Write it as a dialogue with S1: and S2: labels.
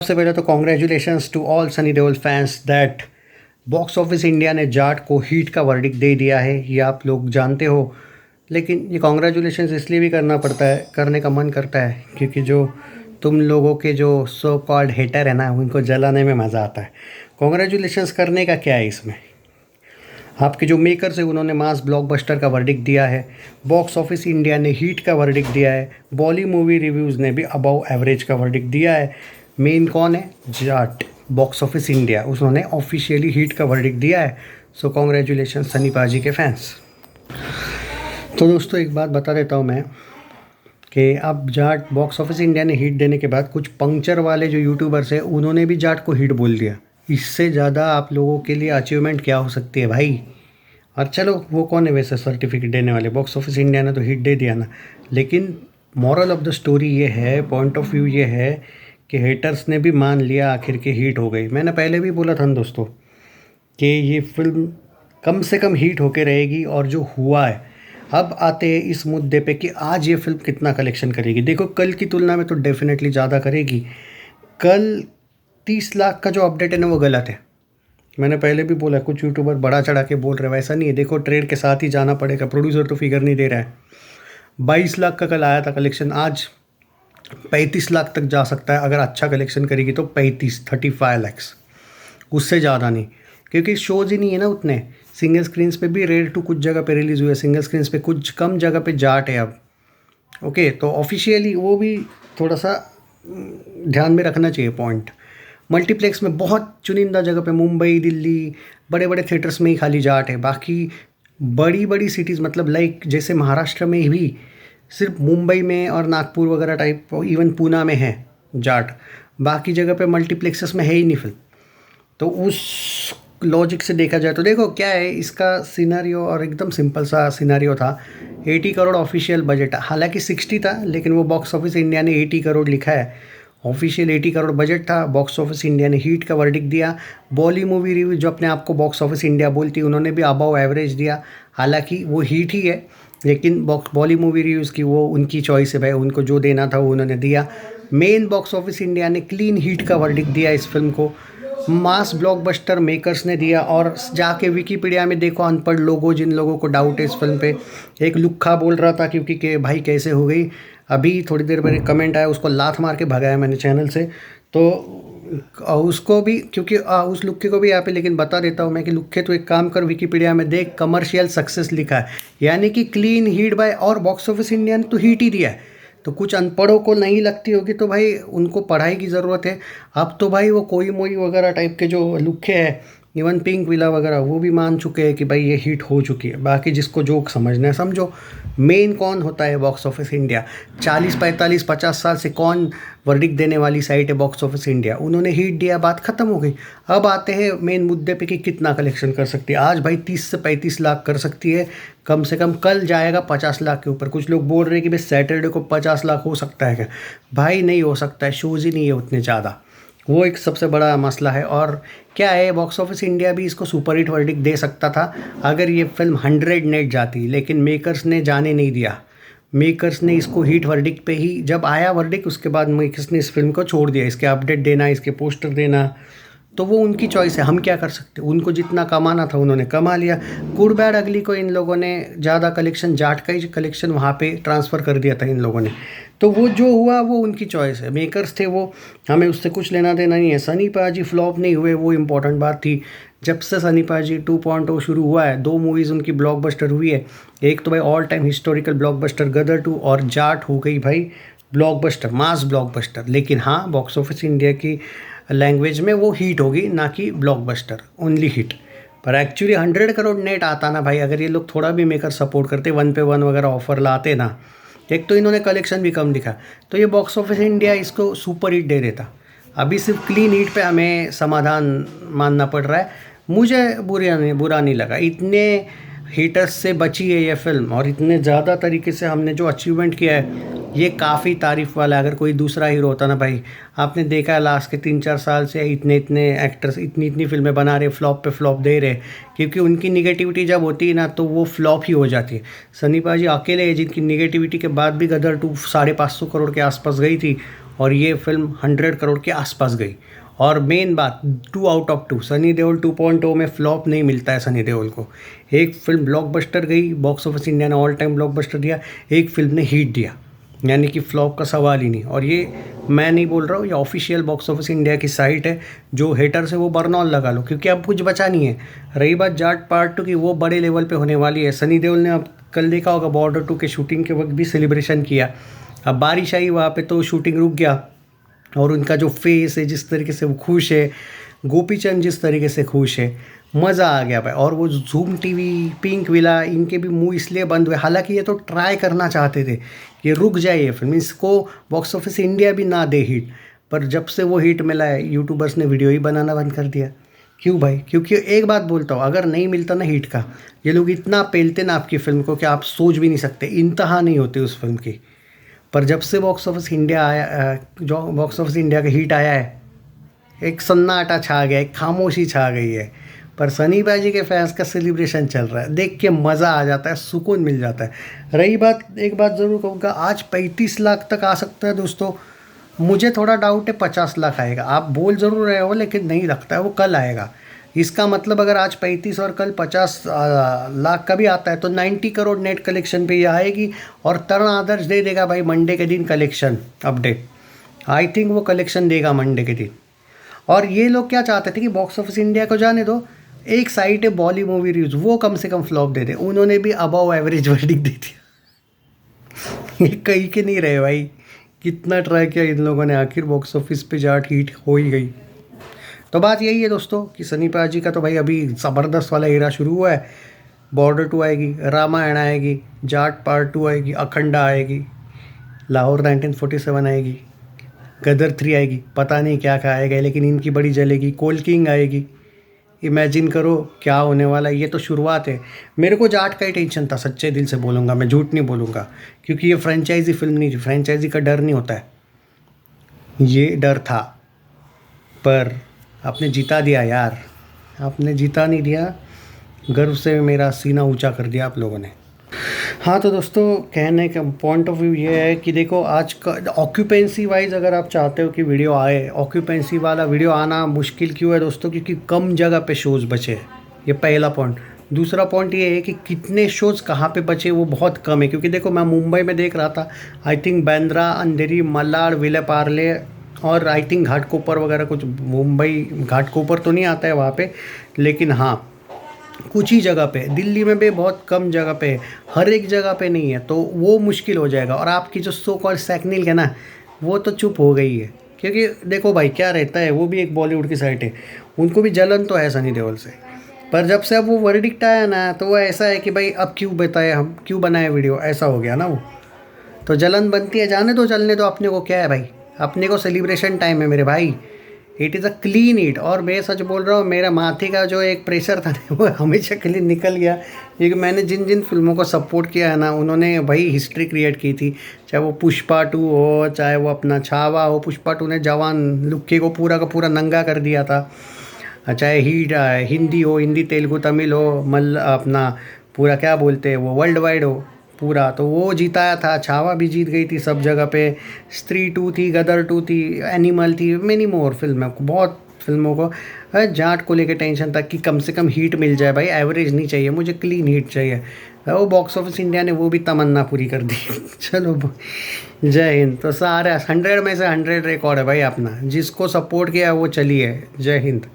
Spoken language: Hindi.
S1: सबसे पहले तो congratulations to all Sunny Deol fans that box office India ने जाट को हीट का वर्डिक्ट दे दिया है। ये आप लोग जानते हो, लेकिन ये कॉन्ग्रेचुलेशंस इसलिए भी करना पड़ता है, करने का मन करता है क्योंकि जो तुम लोगों के जो सो कॉल्ड हेटर है ना, उनको जलाने में मज़ा आता है। कॉन्ग्रेचुलेशंस करने का क्या है इसमें? आपके जो मेकर्स है उन्होंने मास ब्लॉकबस्टर का वर्डिक्ट दिया है, बॉक्स ऑफिस इंडिया ने हीट का वर्डिक्ट दिया है, बॉली मूवी रिव्यूज़ ने भी अबव एवरेज का वर्डिक्ट दिया है। मेन कौन है? जाट, बॉक्स ऑफिस इंडिया, उसने ऑफिशियली हीट का वर्डिक्ट दिया है। सो कॉन्ग्रेचुलेशन सनी पाजी के फैंस। तो दोस्तों एक बात बता देता हूँ मैं कि अब जाट बॉक्स ऑफिस इंडिया ने हीट देने के बाद कुछ पंक्चर वाले जो यूट्यूबर्स हैं उन्होंने भी जाट को हीट बोल दिया। इससे ज़्यादा आप लोगों के लिए अचीवमेंट क्या हो सकती है भाई? और चलो वो कौन है वैसे सर्टिफिकेट देने वाले, बॉक्स ऑफिस इंडिया ने तो हिट दे दिया ना। लेकिन मॉरल ऑफ द स्टोरी ये है, पॉइंट ऑफ व्यू ये है कि हेटर्स ने भी मान लिया आखिर के हिट हो गई। मैंने पहले भी बोला था दोस्तों कि ये फिल्म कम से कम हिट होके रहेगी, और जो हुआ है। अब आते हैं इस मुद्दे पे कि आज ये फिल्म कितना कलेक्शन करेगी। देखो कल की तुलना में तो डेफिनेटली ज़्यादा करेगी। कल 30 लाख का जो अपडेट है ना वो गलत है। मैंने पहले भी बोला, कुछ यूट्यूबर बड़ा चढ़ा के बोल रहे हैं, वैसा नहीं है। देखो ट्रेड के साथ ही जाना पड़ेगा, प्रोड्यूसर तो फिगर नहीं दे रहा है। 22 लाख का कल आया था कलेक्शन, आज 35 लाख तक जा सकता है। अगर अच्छा कलेक्शन करेगी तो 35 लैक्स, उससे ज़्यादा नहीं, क्योंकि शोज ही नहीं है ना उतने। सिंगल स्क्रीन्स पे भी रेड 2 कुछ जगह पे रिलीज़ हुए, सिंगल स्क्रीन्स पे कुछ कम जगह पे जाट है अब। ओके, तो ऑफिशियली वो भी थोड़ा सा ध्यान में रखना चाहिए पॉइंट। मल्टीप्लेक्स में बहुत चुनिंदा जगह पे, मुंबई, दिल्ली, बड़े बड़े थिएटर्स में ही खाली जाट है। बाकी बड़ी बड़ी सिटीज़, मतलब लाइक जैसे महाराष्ट्र में भी सिर्फ मुंबई में और नागपुर वगैरह टाइप, इवन पूना में है जाट। बाकी जगह पे मल्टीप्लेक्सेस में है ही नहीं फिल्म। तो उस लॉजिक से देखा जाए तो देखो क्या है इसका सिनेरियो, और एकदम सिंपल सा सिनेरियो था। 80 करोड़ ऑफिशियल बजट, हालांकि 60 था, लेकिन वो बॉक्स ऑफिस इंडिया ने 80 करोड़ लिखा है। ऑफिशियल 80 करोड़ बजट था। बॉक्स ऑफिस इंडिया ने हीट का वर्डिक्ट दिया। बॉली मूवी रिव्यू जो अपने आप को बॉक्स ऑफिस इंडिया बोलती है, उन्होंने भी अबव एवरेज दिया। हालांकि वो हीट ही है, लेकिन बॉली मूवी रिव्यूज़ की वो उनकी चॉइस है भाई, उनको जो देना था वो उन्होंने दिया। मेन बॉक्स ऑफिस इंडिया ने क्लीन हीट का वर्डिक्ट दिया इस फिल्म को। मास ब्लॉकबस्टर मेकर्स ने दिया। और जाके विकीपीडिया में देखो, अनपढ़ लोगों, जिन लोगों को डाउट है इस फिल्म पे, एक लुक्खा बोल रहा था क्योंकि कि भाई कैसे हो गई, अभी थोड़ी देर पहले कमेंट आया, उसको लात मार के भगाया मैंने चैनल से। तो उसको भी, क्योंकि उस लुक्खे को भी यहाँ पे लेकिन बता देता हूँ मैं कि लुक्खे तो एक काम कर, विकीपीडिया में देख, कमर्शियल सक्सेस लिखा है, यानी कि क्लीन हीट बाय, और बॉक्स ऑफिस इंडिया ने तो हीट ही दिया है। तो कुछ अनपढ़ों को नहीं लगती होगी तो भाई उनको पढ़ाई की ज़रूरत है। अब तो भाई वो कोई मोई वगैरह टाइप के जो लुक्खे हैं, इवन पिंक विला वगैरह, वो भी मान चुके हैं कि भाई ये हिट हो चुकी है। बाकी जिसको जोक समझना है समझो। मेन कौन होता है बॉक्स ऑफिस इंडिया? 40 45 50 साल से कौन वर्डिक्ट देने वाली साइट है बॉक्स ऑफिस इंडिया? उन्होंने हिट दिया, बात ख़त्म हो गई। अब आते हैं मेन मुद्दे पे कि कितना कलेक्शन कर सकती है। आज भाई 30 से 35 लाख कर सकती है कम से कम। कल जाएगा 50 लाख के ऊपर। कुछ लोग बोल रहे हैं कि भाई सैटरडे को 50 लाख हो सकता है क्या? भाई नहीं हो सकता है, शोज़ ही नहीं है उतने ज़्यादा। वो एक सबसे बड़ा मसला है। और क्या है, बॉक्स ऑफिस इंडिया भी इसको सुपर हिट वर्डिक्ट दे सकता था अगर ये फिल्म 100 नेट जाती, लेकिन मेकर्स ने जाने नहीं दिया। मेकर्स ने इसको हिट वर्डिक्ट पे ही, जब आया वर्डिक्ट उसके बाद मेकर्स ने इस फिल्म को छोड़ दिया। इसके अपडेट देना, इसके पोस्टर देना, तो वो उनकी चॉइस है, हम क्या कर सकते। उनको जितना कमाना था उन्होंने कमा लिया। गुड बैड अगली को इन लोगों ने ज़्यादा कलेक्शन, जाट का ही कलेक्शन वहाँ पे ट्रांसफ़र कर दिया था इन लोगों ने। तो वो जो हुआ वो उनकी चॉइस है, मेकर्स थे वो, हमें उससे कुछ लेना देना नहीं है। सनी पाजी फ्लॉप नहीं हुए, वो इम्पोर्टेंट बात थी। जब से सनी पाजी 2.0 शुरू हुआ है, 2 मूवीज़ उनकी ब्लॉकबस्टर हुई है। एक तो भाई ऑल टाइम हिस्टोरिकल ब्लॉकबस्टर गदर 2, और जाट हो गई भाई ब्लॉकबस्टर, मास ब्लॉकबस्टर। लेकिन हाँ, बॉक्स ऑफिस इंडिया की लैंग्वेज में वो हिट होगी, ना कि ब्लॉकबस्टर, ओनली हिट। पर एक्चुअली 100 करोड़ नेट आता ना भाई, अगर ये लोग थोड़ा भी मेकर सपोर्ट करते, 1 पे 1 वगैरह ऑफर लाते ना। एक तो इन्होंने कलेक्शन भी कम दिखा, तो ये बॉक्स ऑफिस इंडिया इसको सुपर हिट दे देता। अभी सिर्फ क्लीन हिट पे हमें समाधान मानना पड़ रहा है। मुझे बुरा नहीं लगा। इतने हिटर्स से बची है ये फिल्म, और इतने ज़्यादा तरीके से हमने जो अचीवमेंट किया है, ये काफ़ी तारीफ़ वाला है। अगर कोई दूसरा हीरो होता ना भाई, आपने देखा है लास्ट के 3-4 साल से इतने एक्टर्स इतनी फिल्में बना रहे, फ्लॉप पे फ्लॉप दे रहे, क्योंकि उनकी निगेटिविटी जब होती है ना तो वो फ्लॉप ही हो जाती है। सनी पाजी अकेले है जिनकी निगेटिविटी के बाद भी गदर 2 550 करोड़ के आसपास गई थी, और ये फिल्म 100 करोड़ के आसपास गई। और मेन बात 2 आउट ऑफ 2, सनी देओल 2.0 में फ्लॉप नहीं मिलता है सनी देओल को। एक फिल्म ब्लॉकबस्टर गई, बॉक्स ऑफिस इंडिया ने ऑल टाइम ब्लॉकबस्टर दिया, एक फिल्म ने हिट दिया, यानी कि फ्लॉप का सवाल ही नहीं। और ये मैं नहीं बोल रहा हूँ, ये ऑफिशियल बॉक्स ऑफिस इंडिया की साइट है। जो हेटर से वो बर्नऑल लगा लो, क्योंकि अब कुछ बचा नहीं है। रही बात जाट पार्ट 2 की, वो बड़े लेवल पे होने वाली है। सनी देओल ने अब कल देखा होगा बॉर्डर 2 के शूटिंग के वक्त भी सेलिब्रेशन किया। अब बारिश आई वहाँ पे तो शूटिंग रुक गया, और उनका जो फेस है, जिस तरीके से वो खुश है, गोपीचंद जिस तरीके से खुश है, मज़ा आ गया भाई। और वो जूम टीवी, पिंक विला, इनके भी मुंह इसलिए बंद हुए, हालांकि ये तो ट्राई करना चाहते थे कि रुक जाए ये फिल्म, इसको बॉक्स ऑफिस इंडिया भी ना दे हिट। पर जब से वो हिट मिला है, यूट्यूबर्स ने वीडियो ही बनाना बंद कर दिया। क्यों भाई? क्योंकि एक बात बोलता हूँ, अगर नहीं मिलता ना हिट का, ये लोग इतना पेलते ना आपकी फ़िल्म को कि आप सोच भी नहीं सकते, इंतहा नहीं होती उस फिल्म की। पर जब से बॉक्स ऑफिस इंडिया आया, जो बॉक्स ऑफिस इंडिया का हिट आया है, एक सन्नाटा छा गया, एक खामोशी छा गई है। पर सनी बाजी के फैंस का सेलिब्रेशन चल रहा है, देख के मज़ा आ जाता है, सुकून मिल जाता है। रही बात, एक बात ज़रूर कहूँगा, आज 35 लाख तक आ सकता है दोस्तों। मुझे थोड़ा डाउट है 50 लाख आएगा। आप बोल ज़रूर रहे हो, लेकिन नहीं लगता है वो कल आएगा। इसका मतलब अगर आज 35 और कल 50 लाख का भी आता है तो 90 करोड़ नेट कलेक्शन पे ये आएगी। और तरण आदर्श दे देगा भाई मंडे के दिन कलेक्शन अपडेट। आई थिंक वो कलेक्शन देगा मंडे के दिन। और ये लोग क्या चाहते थे कि बॉक्स ऑफिस इंडिया को जाने दो, एक साइट है बॉली मूवी रिव्यूज, वो कम से कम फ्लॉप दे दे। उन्होंने भी अबव एवरेज वर्डिक्ट दे दिया। ये कहीं के नहीं रहे भाई, कितना ट्राई किया इन लोगों ने, आखिर बॉक्स ऑफिस पे जाट हिट हो ही गई। तो बात यही है दोस्तों कि सनी पाजी का तो भाई अभी ज़बरदस्त वाला एरा शुरू हुआ है। बॉर्डर 2 आएगी, रामायण आएगी, जाट पार्ट 2 आएगी, अखंडा आएगी, लाहौर 1947 आएगी, गदर 3 आएगी, पता नहीं क्या क्या आएगा, लेकिन इनकी बड़ी जलेगी। कोल किंग आएगी। इमेजिन करो क्या होने वाला है। ये तो शुरुआत है। मेरे को जाट का ही टेंशन था, सच्चे दिल से बोलूँगा, मैं झूठ नहीं बोलूँगा, क्योंकि ये फ्रेंचाइजी फिल्म नहीं थी। फ्रेंचाइजी का डर नहीं होता है, ये डर था। पर आपने जिता दिया यार, आपने जिता नहीं दिया, गर्व से मेरा सीना ऊंचा कर दिया आप लोगों ने। हाँ तो दोस्तों, कहने का पॉइंट ऑफ व्यू ये है कि देखो, आज का ऑक्यूपेंसी वाइज अगर आप चाहते हो कि वीडियो आए, ऑक्यूपेंसी वाला वीडियो आना मुश्किल क्यों है दोस्तों? क्योंकि कम जगह पे शोज़ बचे हैं, ये पहला पॉइंट। दूसरा पॉइंट ये है कि कितने शोज़ कहाँ पे बचे वो बहुत कम है। क्योंकि देखो, मैं मुंबई में देख रहा था, आई थिंक बांद्रा, अंधेरी, मलाड, विलेपार्ले और आई थिंक घाटकोपर वगैरह कुछ। मुंबई घाटकोपर तो नहीं आता है वहाँ पे, लेकिन हाँ कुछ ही जगह पे। दिल्ली में भी बहुत कम जगह पे है, हर एक जगह पे नहीं है, तो वो मुश्किल हो जाएगा। और आपकी जो सो कॉल्ड सेकनिल है ना, वो तो चुप हो गई है। क्योंकि देखो भाई क्या रहता है, वो भी एक बॉलीवुड की साइट है, उनको भी जलन तो है सनी देओल से। पर जब से अब वो वर्डिक्ट आया ना, तो वो ऐसा है कि भाई अब क्यों बताए, हम क्यों बनाए वीडियो, ऐसा हो गया ना वो। तो जलन बनती है, जाने दो, चलने दो, अपने को क्या है भाई, अपने को सेलिब्रेशन टाइम है मेरे भाई। इट इज़ अ क्लीन ईट। और मैं सच बोल रहा हूँ, मेरा माथे का जो एक प्रेशर था ना, वो हमेशा क्लीन निकल गया। क्योंकि मैंने जिन जिन फिल्मों को सपोर्ट किया है ना, उन्होंने भाई हिस्ट्री क्रिएट की थी। चाहे वो पुष्पा 2 हो, चाहे वो अपना छावा हो। पुष्पा 2 ने जवान लुक्के को पूरा का पूरा नंगा कर दिया था। चाहे हिंदी हो, हिंदी तेलुगु तमिल हो, अपना पूरा क्या बोलते हैं वो, वर्ल्ड वाइड हो पूरा, तो वो जीताया था। छावा भी जीत गई थी सब जगह पे। स्त्री 2 थी, गदर 2 थी, एनिमल थी, मेनी मोर फिल्म है। बहुत फिल्मों को जाट को लेके टेंशन था कि कम से कम हीट मिल जाए भाई, एवरेज नहीं चाहिए मुझे, क्लीन हीट चाहिए। वो बॉक्स ऑफिस इंडिया ने वो भी तमन्ना पूरी कर दी। चलो जय हिंद। तो सारे 100 में से 100 रिकॉर्ड है भाई अपना, जिसको सपोर्ट किया वो चलिए। जय हिंद।